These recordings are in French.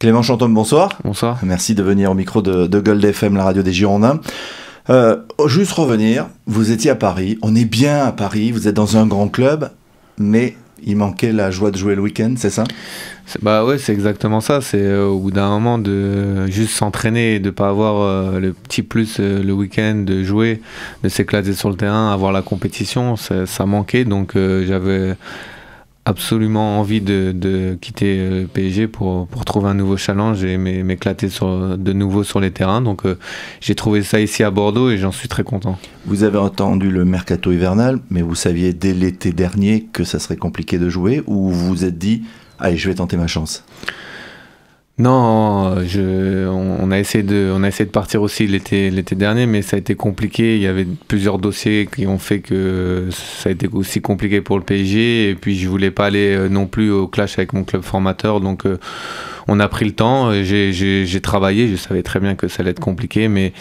Clément Chantôme, bonsoir. Bonsoir. Merci de venir au micro de Gold FM, la radio des Girondins. Juste revenir, vous étiez à Paris, on est bien à Paris, vous êtes dans un grand club, mais il manquait la joie de jouer le week-end, c'est ça? Bah ouais, c'est exactement ça. C'est au bout d'un moment de juste s'entraîner et de pas avoir le petit plus le week-end, de jouer, de s'éclater sur le terrain, avoir la compétition, ça manquait. Donc j'avais absolument envie de quitter le PSG pour trouver un nouveau challenge et m'éclater de nouveau sur les terrains. Donc j'ai trouvé ça ici à Bordeaux et j'en suis très content. Vous avez entendu le mercato hivernal, mais vous saviez dès l'été dernier que ça serait compliqué de jouer, ou vous vous êtes dit « Allez, je vais tenter ma chance ». Non, on a essayé de partir aussi l'été dernier, mais ça a été compliqué. Il y avait plusieurs dossiers qui ont fait que ça a été aussi compliqué pour le PSG. Et puis je voulais pas aller non plus au clash avec mon club formateur. Donc on a pris le temps. J'ai travaillé. Je savais très bien que ça allait être compliqué, mais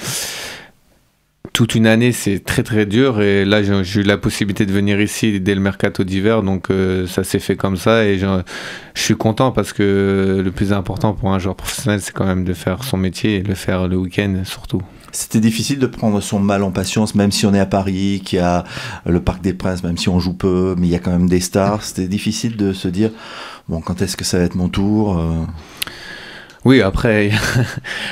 toute une année, c'est très très dur, et là j'ai eu la possibilité de venir ici dès le mercato d'hiver, donc ça s'est fait comme ça, et je suis content parce que le plus important pour un joueur professionnel, c'est quand même de faire son métier et de le faire le week-end surtout. C'était difficile de prendre son mal en patience, même si on est à Paris, qu'il y a le Parc des Princes, même si on joue peu, mais il y a quand même des stars. C'était difficile de se dire, bon, quand est-ce que ça va être mon tour? Oui, après,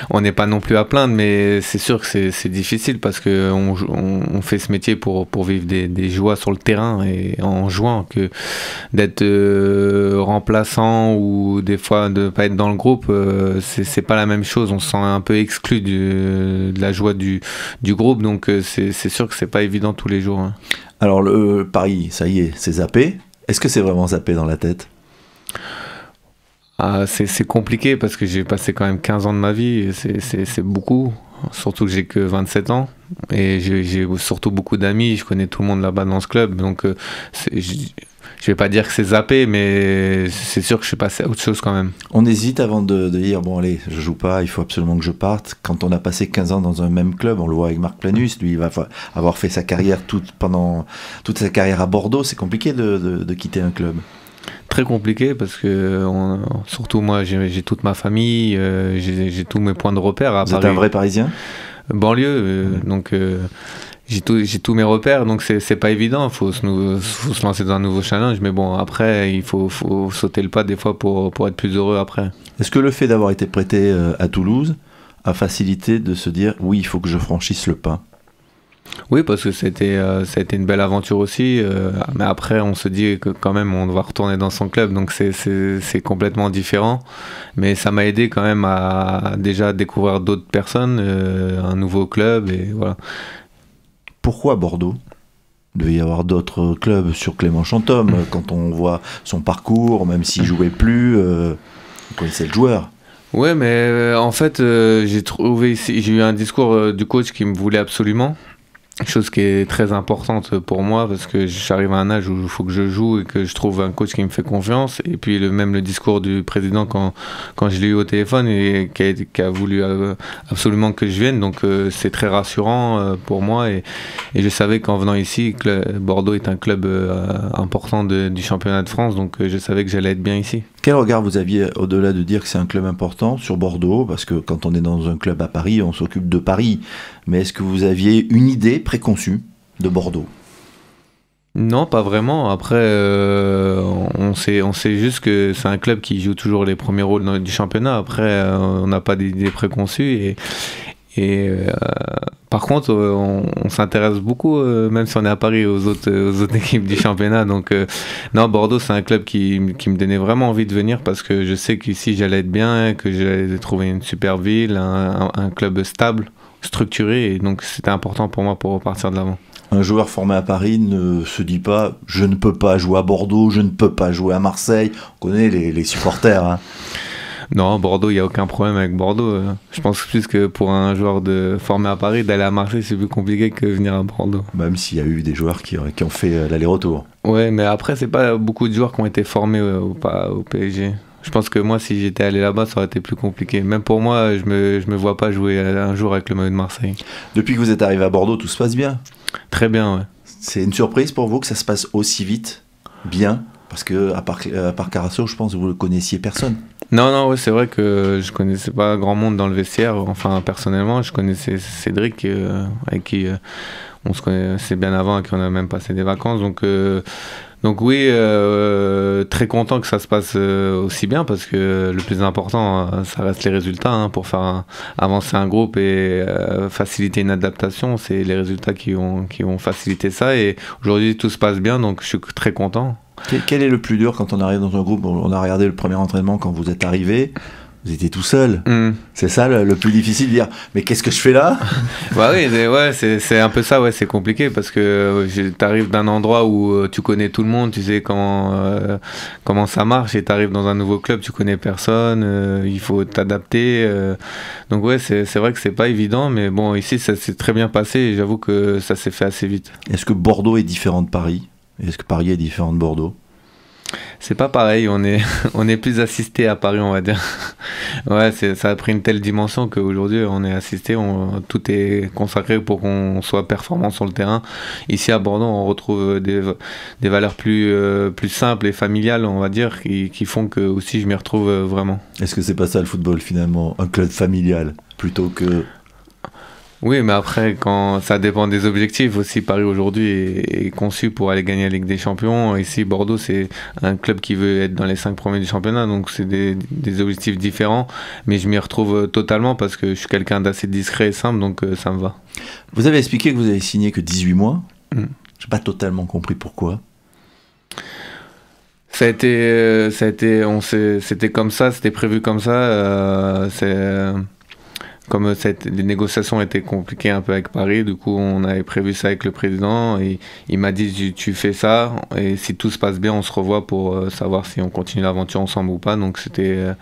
on n'est pas non plus à plaindre, mais c'est sûr que c'est difficile parce qu'on fait ce métier pour vivre des joies sur le terrain et en jouant, que d'être remplaçant ou des fois de ne pas être dans le groupe, c'est pas la même chose. On se sent un peu exclu de la joie du groupe, donc c'est sûr que c'est pas évident tous les jours. Hein. Alors, le Paris, ça y est, c'est zappé. Est-ce que c'est vraiment zappé dans la tête? C'est compliqué parce que j'ai passé quand même 15 ans de ma vie, c'est beaucoup, surtout que j'ai que 27 ans et j'ai surtout beaucoup d'amis, je connais tout le monde là-bas dans ce club, donc je vais pas dire que c'est zappé, mais c'est sûr que je suis passé à autre chose quand même. On hésite avant de dire, bon allez, je joue pas, il faut absolument que je parte. Quand on a passé 15 ans dans un même club, on le voit avec Marc Planus, lui il va avoir fait sa carrière pendant toute sa carrière à Bordeaux, c'est compliqué de quitter un club. Très compliqué parce que surtout moi j'ai toute ma famille, j'ai tous mes points de repère à Vous Paris. êtes un vrai Parisien? Banlieue, donc j'ai tous mes repères, donc c'est pas évident, faut se lancer dans un nouveau challenge, mais bon après il faut sauter le pas des fois pour être plus heureux après. Est-ce que le fait d'avoir été prêté à Toulouse a facilité de se dire oui, il faut que je franchisse le pas? Oui, parce que ça a été une belle aventure aussi, mais après on se dit que quand même on va retourner dans son club, donc c'est complètement différent, mais ça m'a aidé quand même à déjà découvrir d'autres personnes, un nouveau club, et voilà. Pourquoi Bordeaux? Il devait y avoir d'autres clubs sur Clément Chantôme, quand on voit son parcours, même s'il jouait plus, vous connaissez le joueur. Ouais, mais en fait j'ai eu un discours du coach qui me voulait absolument. Chose qui est très importante pour moi parce que j'arrive à un âge où il faut que je joue et que je trouve un coach qui me fait confiance. Et puis même le discours du président quand je l'ai eu au téléphone et qui a voulu absolument que je vienne. Donc c'est très rassurant pour moi et je savais qu'en venant ici, Bordeaux est un club important du championnat de France, donc je savais que j'allais être bien ici. Quel regard vous aviez, au-delà de dire que c'est un club important, sur Bordeaux? Parce que quand on est dans un club à Paris, on s'occupe de Paris. Mais est-ce que vous aviez une idée préconçue de Bordeaux? Non, pas vraiment. Après, on sait juste que c'est un club qui joue toujours les premiers rôles du championnat. Après, on n'a pas d'idée préconçue. Par contre, on s'intéresse beaucoup, même si on est à Paris, aux autres équipes du championnat. Donc, non, Bordeaux, c'est un club qui me donnait vraiment envie de venir parce que je sais qu'ici, j'allais être bien, que j'allais trouver une super ville, un club stable, structuré. Et donc, c'était important pour moi pour repartir de l'avant. Un joueur formé à Paris ne se dit pas « je ne peux pas jouer à Bordeaux, je ne peux pas jouer à Marseille ». On connaît les supporters, hein. Non, Bordeaux, il n'y a aucun problème avec Bordeaux. Je pense plus que pour un joueur formé à Paris, d'aller à Marseille, c'est plus compliqué que venir à Bordeaux. Même s'il y a eu des joueurs qui ont fait l'aller-retour. Ouais, mais après, c'est pas beaucoup de joueurs qui ont été formés au PSG. Je pense que moi, si j'étais allé là-bas, ça aurait été plus compliqué. Même pour moi, je me vois pas jouer un jour avec le maillot de Marseille. Depuis que vous êtes arrivé à Bordeaux, tout se passe bien? Très bien, ouais. C'est une surprise pour vous que ça se passe aussi vite, bien? Parce que à part Carasso, je pense que vous ne connaissiez personne. Non, ouais, c'est vrai que je connaissais pas grand monde dans le vestiaire. Enfin, personnellement, je connaissais Cédric, avec qui on se connaissait bien avant et qu'on a même passé des vacances. Donc oui, très content que ça se passe aussi bien, parce que le plus important, ça reste les résultats, hein, pour faire avancer un groupe et faciliter une adaptation. C'est les résultats qui ont facilité ça, et aujourd'hui tout se passe bien, donc je suis très content. Quel est le plus dur quand on arrive dans un groupe? On a regardé le premier entraînement quand vous êtes arrivé. Vous étiez tout seul. C'est ça le plus difficile, de dire mais qu'est-ce que je fais là? Bah oui, ouais, c'est un peu ça, ouais, c'est compliqué parce que tu arrives d'un endroit où tu connais tout le monde, tu sais comment ça marche, et tu arrives dans un nouveau club, tu connais personne, il faut t'adapter. Donc ouais, c'est vrai que c'est pas évident, mais bon, ici ça s'est très bien passé et j'avoue que ça s'est fait assez vite. Est-ce que Bordeaux est différent de Paris? Est-ce que Paris est différent de Bordeaux? C'est pas pareil, on est plus assisté à Paris, on va dire. Ouais, ça a pris une telle dimension qu'aujourd'hui on est assisté, tout est consacré pour qu'on soit performant sur le terrain. Ici à Bordeaux, on retrouve des valeurs plus simples et familiales, on va dire, qui font que aussi je m'y retrouve vraiment. Est-ce que c'est pas ça le football finalement, un club familial plutôt que... Oui, mais après, quand ça dépend des objectifs aussi. Paris aujourd'hui est conçu pour aller gagner la Ligue des Champions. Ici, Bordeaux, c'est un club qui veut être dans les 5 premiers du championnat, donc c'est des objectifs différents. Mais je m'y retrouve totalement parce que je suis quelqu'un d'assez discret et simple, donc ça me va. Vous avez expliqué que vous avez signé que 18 mois. Je n'ai pas totalement compris pourquoi. C'était comme ça, c'était prévu comme ça. Comme les négociations étaient compliquées un peu avec Paris, du coup on avait prévu ça avec le président et il m'a dit tu fais ça et si tout se passe bien on se revoit pour savoir si on continue l'aventure ensemble ou pas. Donc c'était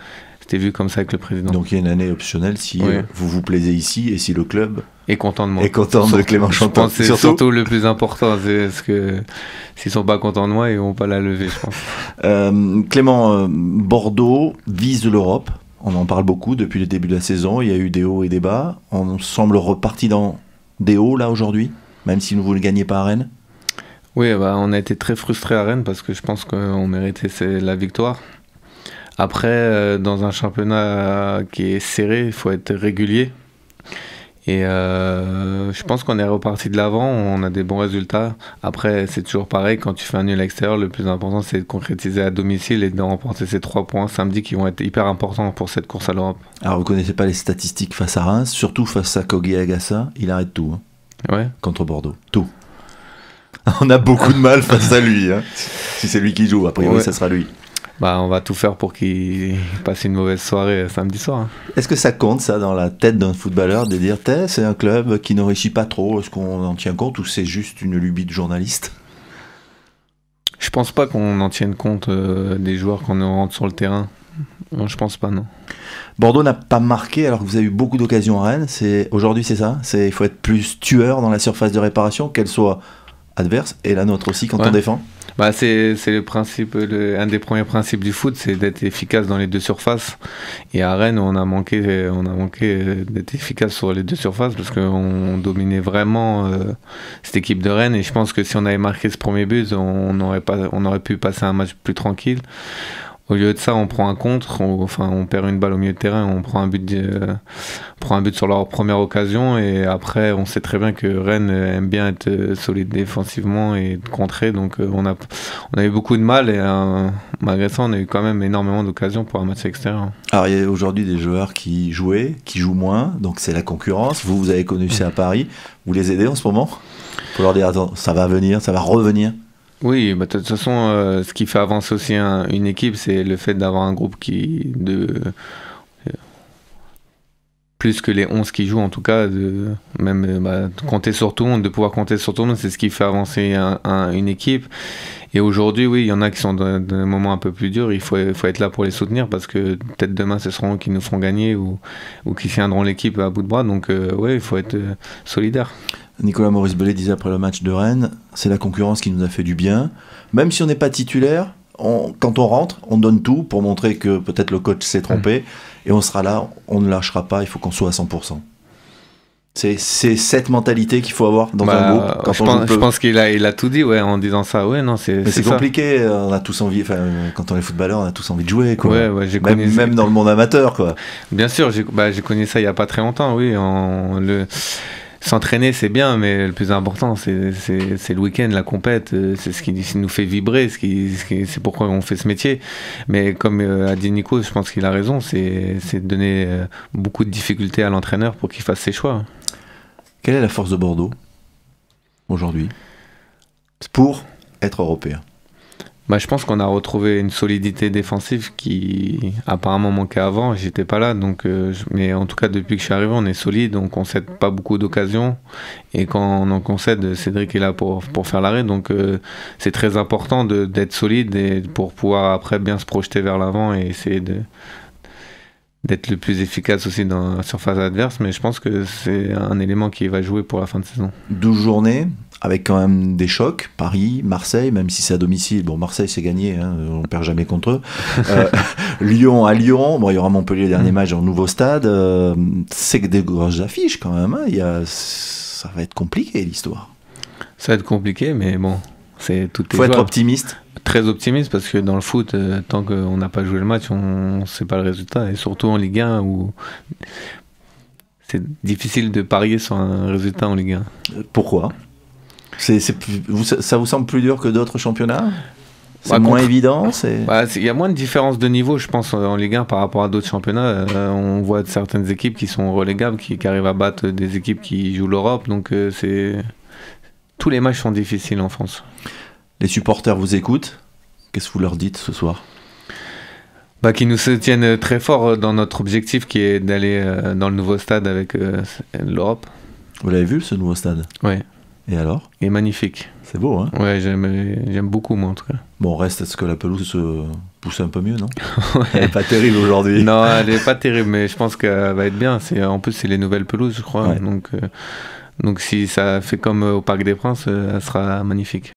vu comme ça avec le président. Donc il y a une année optionnelle si vous vous plaisez ici et si le club est content de moi. Est content de Clément Chantant. Je pense que c'est surtout le plus important, c'est parce que s'ils sont pas contents de moi ils vont pas la lever, je pense. Clément, Bordeaux vise l'Europe. On en parle beaucoup depuis le début de la saison. Il y a eu des hauts et des bas. On semble reparti dans des hauts là aujourd'hui, même si vous ne gagnez pas à Rennes. Oui, on a été très frustrés à Rennes parce que je pense qu'on méritait la victoire. Après, dans un championnat qui est serré, il faut être régulier. Et je pense qu'on est reparti de l'avant, on a des bons résultats. Après, c'est toujours pareil, quand tu fais un nul à l'extérieur, le plus important c'est de concrétiser à domicile et de remporter ces 3 points samedi qui vont être hyper importants pour cette course à l'Europe. Alors vous ne connaissez pas les statistiques face à Reims, surtout face à Kogi Agassa, il arrête tout. Ouais. Contre Bordeaux, tout. On a beaucoup de mal face à lui, hein. Si c'est lui qui joue, a priori ça sera lui. On va tout faire pour qu'il passe une mauvaise soirée samedi soir. Est-ce que ça compte, ça, dans la tête d'un footballeur, de dire c'est un club qui ne réussit pas trop? Est-ce qu'on en tient compte ou c'est juste une lubie de journaliste? Je pense pas qu'on en tienne compte des joueurs qu'on rentre sur le terrain. Non, je pense pas, non. Bordeaux n'a pas marqué alors que vous avez eu beaucoup d'occasions à Rennes. Aujourd'hui, c'est ça? Il faut être plus tueur dans la surface de réparation, qu'elle soit adverse et la nôtre aussi quand on défend? C'est le principe, un des premiers principes du foot, c'est d'être efficace dans les deux surfaces. Et à Rennes, on a manqué d'être efficace sur les deux surfaces parce qu'on dominait vraiment cette équipe de Rennes. Et je pense que si on avait marqué ce premier but, on aurait pu passer un match plus tranquille. Au lieu de ça, on prend un contre, on perd une balle au milieu de terrain, on prend un but sur leur première occasion et après, on sait très bien que Rennes aime bien être solide défensivement et contrer, donc on a eu beaucoup de mal et malgré ça, on a eu quand même énormément d'occasions pour un match extérieur. Alors, il y a aujourd'hui des joueurs qui jouent moins, donc c'est la concurrence. Vous avez connu ça à Paris, vous les aidez en ce moment pour leur dire, attends, ça va venir, ça va revenir? Oui, de toute façon, ce qui fait avancer aussi une équipe, c'est le fait d'avoir un groupe plus que les 11 qui jouent, en tout cas, de compter sur tout le monde, de pouvoir compter sur tout le monde, c'est ce qui fait avancer une équipe. Et aujourd'hui, oui, il y en a qui sont dans des moments un peu plus durs, il faut être là pour les soutenir parce que peut-être demain, ce seront eux qui nous feront gagner ou qui tiendront l'équipe à bout de bras. Donc, il faut être solidaire. Nicolas Maurice-Bellet disait après le match de Rennes, c'est la concurrence qui nous a fait du bien. Même si on n'est pas titulaire, quand on rentre, on donne tout pour montrer que peut-être le coach s'est trompé et on sera là, on ne lâchera pas, il faut qu'on soit à 100%. C'est cette mentalité qu'il faut avoir dans un groupe. Quand je pense qu'il a tout dit, ouais, en disant ça. Ouais, non, c'est compliqué. On a tous envie. Enfin, quand on est footballeur, on a tous envie de jouer, quoi. Ouais, même dans le monde amateur, quoi. Bien sûr, j'ai connu ça il y a pas très longtemps. Oui, s'entraîner, c'est bien, mais le plus important, c'est le week-end, la compète. C'est ce qui nous fait vibrer, c'est pourquoi on fait ce métier. Mais comme a dit Nico, je pense qu'il a raison, c'est de donner beaucoup de difficultés à l'entraîneur pour qu'il fasse ses choix. Quelle est la force de Bordeaux aujourd'hui pour être européen? Je pense qu'on a retrouvé une solidité défensive qui apparemment manquait avant. J'étais pas là, mais en tout cas depuis que je suis arrivé, on est solide, donc on cède pas beaucoup d'occasions. Et quand on en concède, Cédric est là pour faire l'arrêt, donc c'est très important d'être solide et pour pouvoir après bien se projeter vers l'avant et essayer d'être le plus efficace aussi dans la surface adverse, mais je pense que c'est un élément qui va jouer pour la fin de saison. 12 journées, avec quand même des chocs, Paris, Marseille, même si c'est à domicile. Bon, Marseille c'est gagné, hein, on ne perd jamais contre eux. Lyon à Lyon, bon, il y aura Montpellier le dernier match dans le nouveau stade. C'est des grosses affiches quand même, hein. Ça va être compliqué l'histoire. Ça va être compliqué, mais bon, tout est faut être optimiste. Très optimiste parce que dans le foot, tant qu'on n'a pas joué le match, on ne sait pas le résultat. Et surtout en Ligue 1 où c'est difficile de parier sur un résultat en Ligue 1. Pourquoi ? Ça vous semble plus dur que d'autres championnats ? C'est moins évident. Il y a moins de différence de niveau, je pense, en Ligue 1 par rapport à d'autres championnats. On voit certaines équipes qui sont relégables, qui arrivent à battre des équipes qui jouent l'Europe. Donc tous les matchs sont difficiles en France. Les supporters vous écoutent. Qu'est-ce que vous leur dites ce soir ? Qu'ils nous soutiennent très fort dans notre objectif qui est d'aller dans le nouveau stade avec l'Europe. Vous l'avez vu, ce nouveau stade ? Oui. Et alors ? Il est magnifique. C'est beau, hein ? Ouais, j'aime beaucoup, moi, en tout cas. Bon, reste à ce que la pelouse se pousse un peu mieux, non ? Ouais. Elle n'est pas terrible aujourd'hui. Non, elle n'est pas terrible, mais je pense qu'elle va être bien. En plus, c'est les nouvelles pelouses, je crois. Ouais. Donc, si ça fait comme au Parc des Princes, elle sera magnifique.